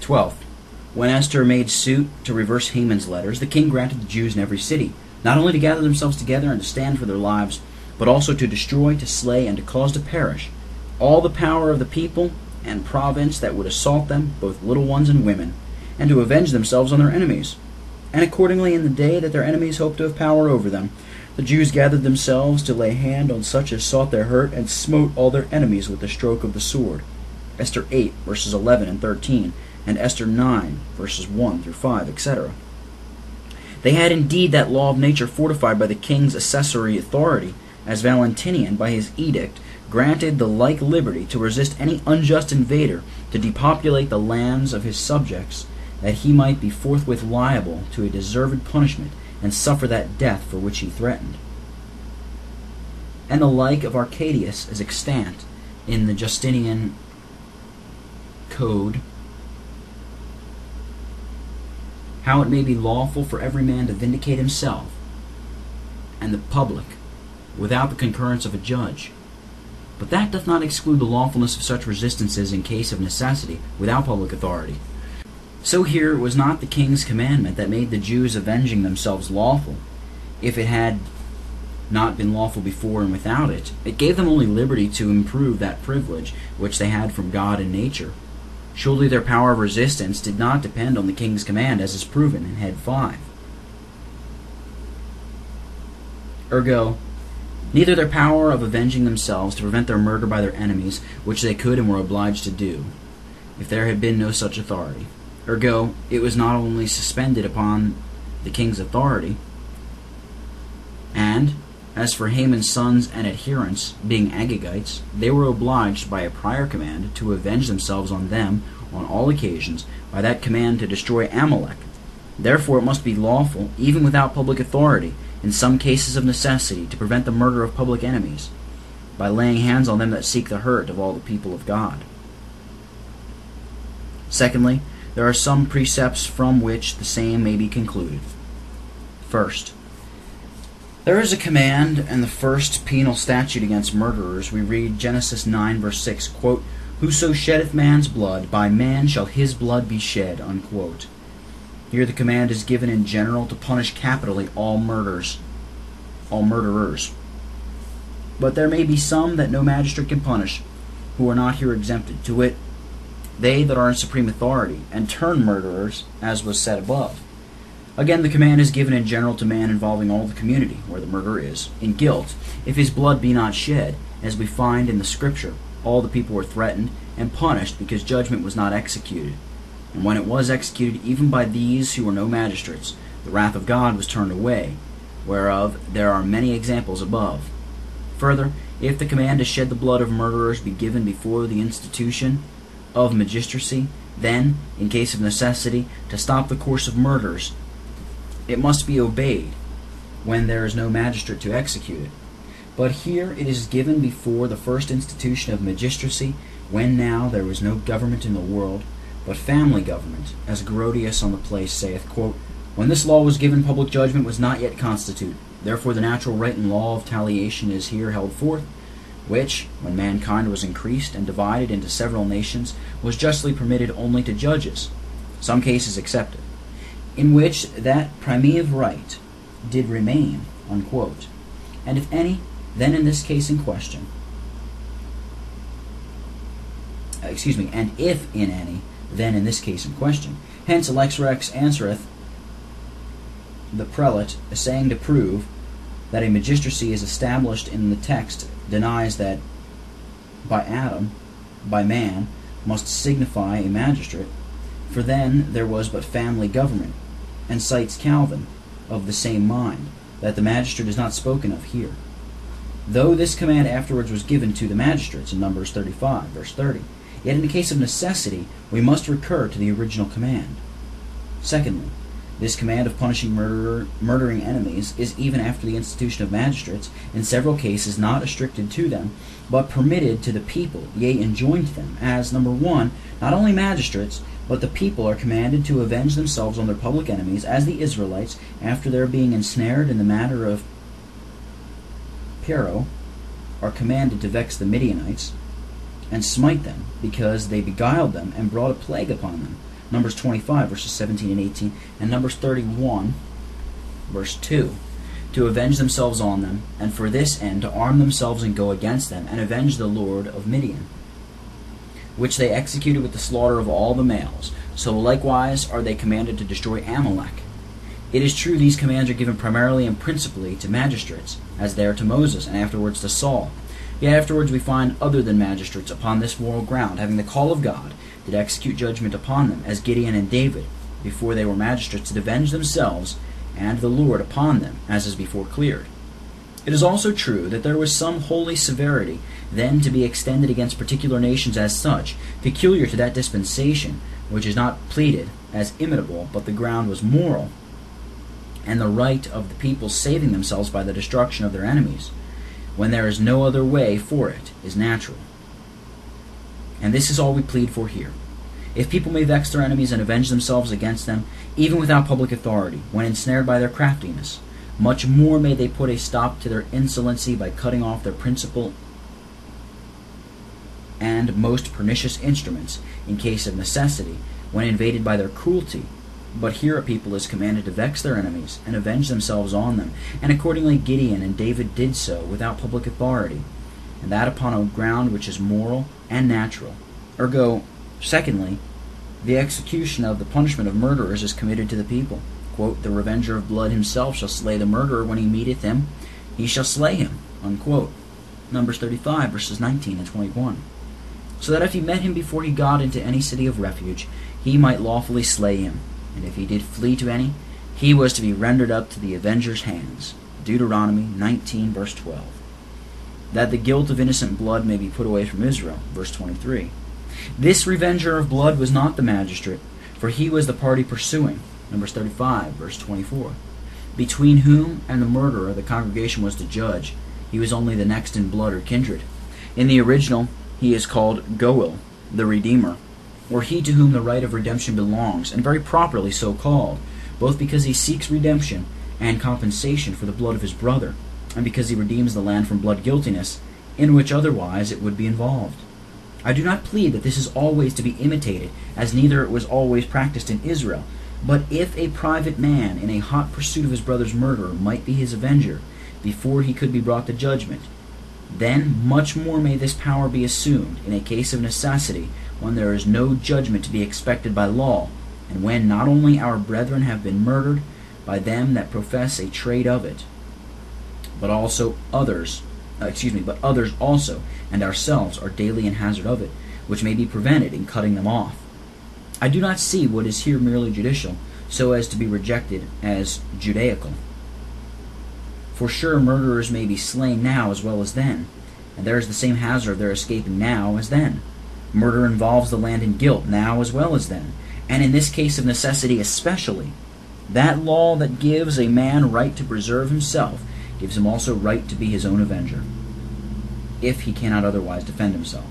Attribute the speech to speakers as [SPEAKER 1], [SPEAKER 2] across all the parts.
[SPEAKER 1] 12th. When Esther made suit to reverse Haman's letters, the king granted the Jews in every city, not only to gather themselves together and to stand for their lives, but also to destroy, to slay, and to cause to perish all the power of the people and province that would assault them, both little ones and women, and to avenge themselves on their enemies. And accordingly, in the day that their enemies hoped to have power over them, the Jews gathered themselves to lay hand on such as sought their hurt, and smote all their enemies with the stroke of the sword. Esther 8, verses 11 and 13, and Esther 9, verses 1 through 5, etc. They had indeed that law of nature fortified by the king's accessory authority, as Valentinian, by his edict, granted the like liberty to resist any unjust invader, to depopulate the lands of his subjects, that he might be forthwith liable to a deserved punishment, and suffer that death for which he threatened. And the like of Arcadius is extant in the Justinian Code, how it may be lawful for every man to vindicate himself and the public without the concurrence of a judge. But that doth not exclude the lawfulness of such resistances in case of necessity without public authority. So here it was not the king's commandment that made the Jews avenging themselves lawful. If it had not been lawful before and without it, it gave them only liberty to improve that privilege which they had from God and nature. Surely their power of resistance did not depend on the king's command, as is proven in Head 5. Ergo, neither their power of avenging themselves to prevent their murder by their enemies, which they could and were obliged to do, if there had been no such authority. Ergo, it was not only suspended upon the king's authority, and, as for Haman's sons and adherents, being Agagites, they were obliged by a prior command to avenge themselves on them on all occasions, by that command to destroy Amalek. Therefore it must be lawful, even without public authority, in some cases of necessity, to prevent the murder of public enemies, by laying hands on them that seek the hurt of all the people of God. Secondly, there are some precepts from which the same may be concluded. First, there is a command in the first penal statute against murderers. We read Genesis 9, verse 6, quote, "Whoso sheddeth man's blood, by man shall his blood be shed," unquote. Here the command is given in general to punish capitally all murderers. But there may be some that no magistrate can punish, who are not here exempted, to wit, they that are in supreme authority, and turn murderers, as was said above. Again, the command is given in general to man involving all the community, where the murderer is, in guilt, if his blood be not shed, as we find in the Scripture. All the people were threatened and punished because judgment was not executed. And when it was executed, even by these who were no magistrates, the wrath of God was turned away, whereof there are many examples above. Further, if the command to shed the blood of murderers be given before the institution of magistracy, then, in case of necessity, to stop the course of murders, it must be obeyed when there is no magistrate to execute it. But here it is given before the first institution of magistracy, when now there was no government in the world, but family government, as Curates on the place saith, quote, "When this law was given, public judgment was not yet constituted. Therefore the natural right and law of taliation is here held forth, which, when mankind was increased and divided into several nations, was justly permitted only to judges, some cases excepted, in which that primeval right did remain," unquote. And if any, then in this case in question, and if in any, then in this case in question. Hence Lex Rex answereth the prelate, essaying to prove that a magistracy is established in the text, denies that by Adam, by man, must signify a magistrate, for then there was but family government, and cites Calvin, of the same mind, that the magistrate is not spoken of here, though this command afterwards was given to the magistrates in Numbers 35, verse 30. Yet in the case of necessity, we must recur to the original command. Secondly, this command of punishing murdering enemies is, even after the institution of magistrates, in several cases not restricted to them, but permitted to the people, yea, enjoined them, as, number 1, not only magistrates, but the people are commanded to avenge themselves on their public enemies, as the Israelites, after their being ensnared in the matter of Pero, are commanded to vex the Midianites, and smite them, because they beguiled them and brought a plague upon them. Numbers 25, verses 17 and 18, and Numbers 31, verse 2, to avenge themselves on them, and for this end to arm themselves and go against them, and avenge the Lord of Midian, which they executed with the slaughter of all the males. So likewise are they commanded to destroy Amalek. It is true these commands are given primarily and principally to magistrates, as they are to Moses, and afterwards to Saul. Yet afterwards we find other than magistrates upon this moral ground, having the call of God, did execute judgment upon them, as Gideon and David, before they were magistrates, did avenge themselves and the Lord upon them, as is before cleared. It is also true that there was some holy severity then to be extended against particular nations as such, peculiar to that dispensation, which is not pleaded as imitable, but the ground was moral, and the right of the people saving themselves by the destruction of their enemies, when there is no other way for it, is natural. And this is all we plead for here. If people may vex their enemies and avenge themselves against them, even without public authority, when ensnared by their craftiness, much more may they put a stop to their insolency by cutting off their principal and most pernicious instruments, in case of necessity, when invaded by their cruelty. But here a people is commanded to vex their enemies and avenge themselves on them, and accordingly Gideon and David did so without public authority, and that upon a ground which is moral and natural. Ergo, secondly, the execution of the punishment of murderers is committed to the people. Quote, the revenger of blood himself shall slay the murderer when he meeteth him, he shall slay him. Unquote. Numbers 35, verses 19 and 21. So that if he met him before he got into any city of refuge, he might lawfully slay him. And if he did flee to any, he was to be rendered up to the avenger's hands. Deuteronomy 19, verse 12. That the guilt of innocent blood may be put away from Israel. Verse 23. This revenger of blood was not the magistrate, for he was the party pursuing. Numbers 35, verse 24. Between whom and the murderer the congregation was to judge. He was only the next in blood or kindred. In the original, he is called Goel, the Redeemer, or he to whom the right of redemption belongs, and very properly so called, both because he seeks redemption and compensation for the blood of his brother, and because he redeems the land from blood guiltiness, in which otherwise it would be involved. I do not plead that this is always to be imitated, as neither it was always practiced in Israel, but if a private man in a hot pursuit of his brother's murderer might be his avenger, before he could be brought to judgment, then much more may this power be assumed in a case of necessity, when there is no judgment to be expected by law, and when not only our brethren have been murdered by them that profess a trade of it, but others also, and ourselves are daily in hazard of it, which may be prevented in cutting them off. I do not see what is here merely judicial, so as to be rejected as Judaical. For sure murderers may be slain now as well as then, and there is the same hazard of their escaping now as then. Murder involves the land in guilt now as well as then, and in this case of necessity especially. That law that gives a man right to preserve himself gives him also right to be his own avenger, if he cannot otherwise defend himself.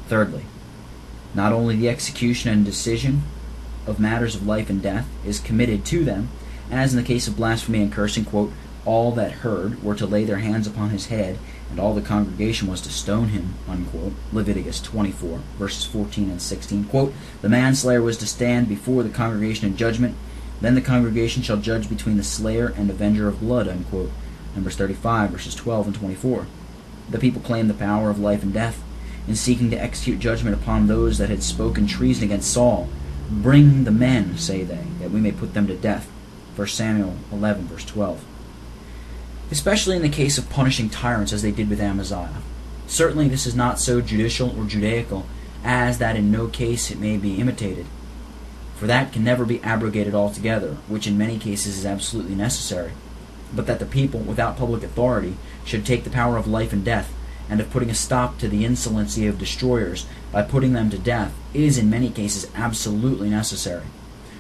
[SPEAKER 1] Thirdly, not only the execution and decision of matters of life and death is committed to them, and as in the case of blasphemy and cursing, quote, all that heard were to lay their hands upon his head, and all the congregation was to stone him, unquote. Leviticus 24, verses 14 and 16. Quote, the manslayer was to stand before the congregation in judgment, then the congregation shall judge between the slayer and avenger of blood, unquote. Numbers 35, verses 12 and 24. The people claimed the power of life and death, in seeking to execute judgment upon those that had spoken treason against Saul. Bring the men, say they, that we may put them to death. 1 Samuel 11, verse 12. Especially in the case of punishing tyrants as they did with Amaziah. Certainly this is not so judicial or Judaical as that in no case it may be imitated. For that can never be abrogated altogether, which in many cases is absolutely necessary. But that the people, without public authority, should take the power of life and death, and of putting a stop to the insolency of destroyers by putting them to death, is in many cases absolutely necessary.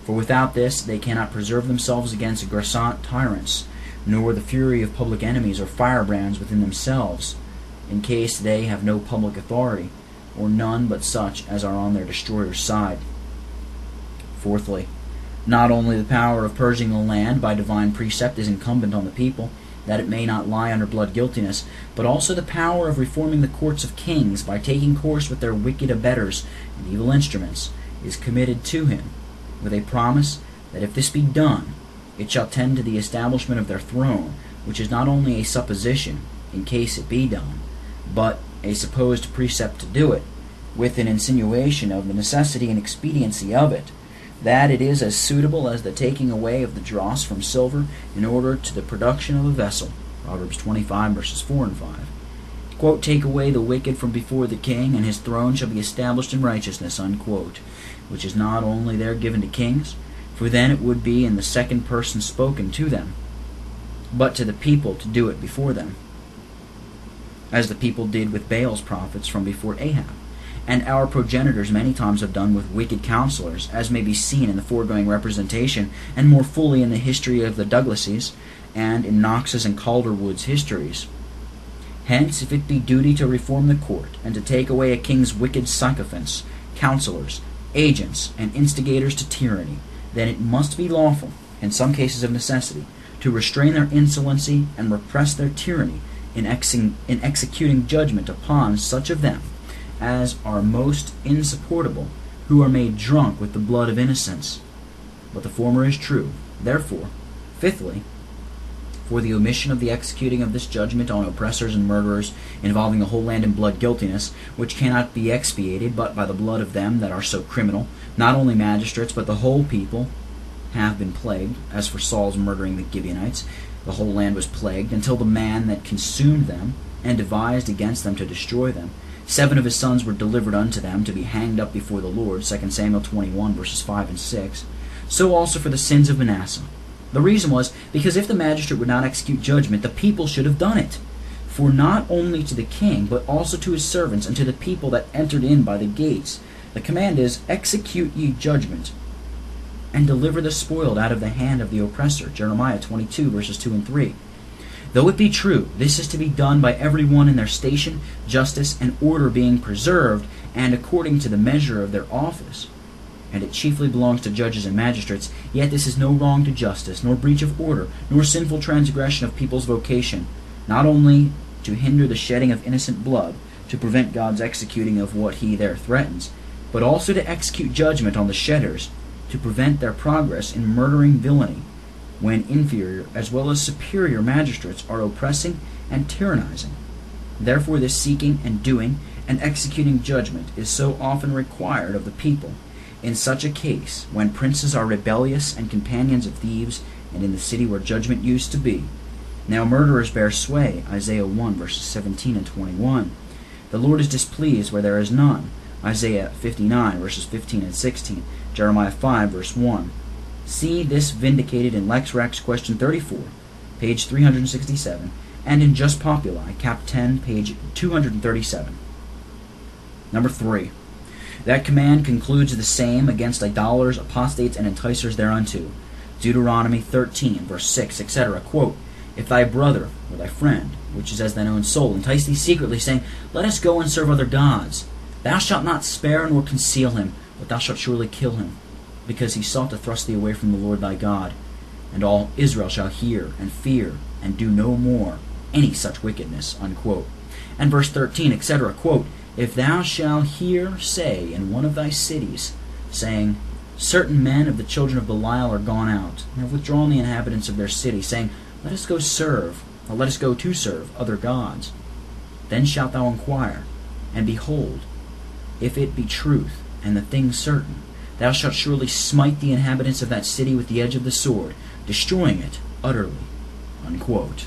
[SPEAKER 1] For without this they cannot preserve themselves against aggressant tyrants, nor the fury of public enemies or firebrands within themselves, in case they have no public authority, or none but such as are on their destroyer's side. Fourthly, not only the power of purging the land by divine precept is incumbent on the people, that it may not lie under blood guiltiness, but also the power of reforming the courts of kings by taking course with their wicked abettors and evil instruments, is committed to him, with a promise that if this be done, it shall tend to the establishment of their throne, which is not only a supposition, in case it be done, but a supposed precept to do it, with an insinuation of the necessity and expediency of it, that it is as suitable as the taking away of the dross from silver in order to the production of a vessel. Proverbs 25, verses 4 and 5. Quote, take away the wicked from before the king, and his throne shall be established in righteousness, unquote, which is not only there given to kings, for then it would be in the second person spoken to them, but to the people to do it before them, as the people did with Baal's prophets from before Ahab. And our progenitors many times have done with wicked counselors, as may be seen in the foregoing representation, and more fully in the history of the Douglases, and in Knox's and Calderwood's histories. Hence, if it be duty to reform the court, and to take away a king's wicked sycophants, counselors, agents, and instigators to tyranny, then it must be lawful, in some cases of necessity, to restrain their insolency and repress their tyranny in executing judgment upon such of them as are most insupportable, who are made drunk with the blood of innocents. But the former is true. Therefore, fifthly, for the omission of the executing of this judgment on oppressors and murderers, involving the whole land in blood guiltiness, which cannot be expiated but by the blood of them that are so criminal, not only magistrates, but the whole people have been plagued. As for Saul's murdering the Gibeonites, the whole land was plagued, until the man that consumed them, and devised against them to destroy them, 7 of his sons were delivered unto them to be hanged up before the Lord, 2 Samuel 21, verses 5 and 6. So also for the sins of Manasseh. The reason was, because if the magistrate would not execute judgment, the people should have done it. For not only to the king, but also to his servants, and to the people that entered in by the gates, the command is, execute ye judgment, and deliver the spoiled out of the hand of the oppressor, Jeremiah 22, verses 2 and 3. Though it be true, this is to be done by every one in their station, justice, and order being preserved, and according to the measure of their office, and it chiefly belongs to judges and magistrates, yet this is no wrong to justice, nor breach of order, nor sinful transgression of people's vocation, not only to hinder the shedding of innocent blood, to prevent God's executing of what he there threatens, but also to execute judgment on the shedders, to prevent their progress in murdering villainy, when inferior as well as superior magistrates are oppressing and tyrannizing. Therefore this seeking and doing and executing judgment is so often required of the people, in such a case, when princes are rebellious and companions of thieves, and in the city where judgment used to be. Now murderers bear sway, Isaiah 1, verses 17 and 21. The Lord is displeased where there is none, Isaiah 59, verses 15 and 16, Jeremiah 5, verse 1. See this vindicated in Lex Rex, question 34, page 367, and in Just Populi, cap 10, page 237. Number 3. That command concludes the same against idolaters, apostates, and enticers thereunto. Deuteronomy 13, verse 6, etc. Quote, if thy brother or thy friend, which is as thine own soul, entice thee secretly, saying, let us go and serve other gods, thou shalt not spare nor conceal him, but thou shalt surely kill him, because he sought to thrust thee away from the Lord thy God. And all Israel shall hear and fear, and do no more any such wickedness. Unquote. And verse 13, etc. Quote, if thou shalt hear say in one of thy cities, saying, certain men of the children of Belial are gone out, and have withdrawn the inhabitants of their city, saying, let us go to serve other gods. Then shalt thou inquire, and behold, if it be truth, and the thing certain, thou shalt surely smite the inhabitants of that city with the edge of the sword, destroying it utterly. Unquote.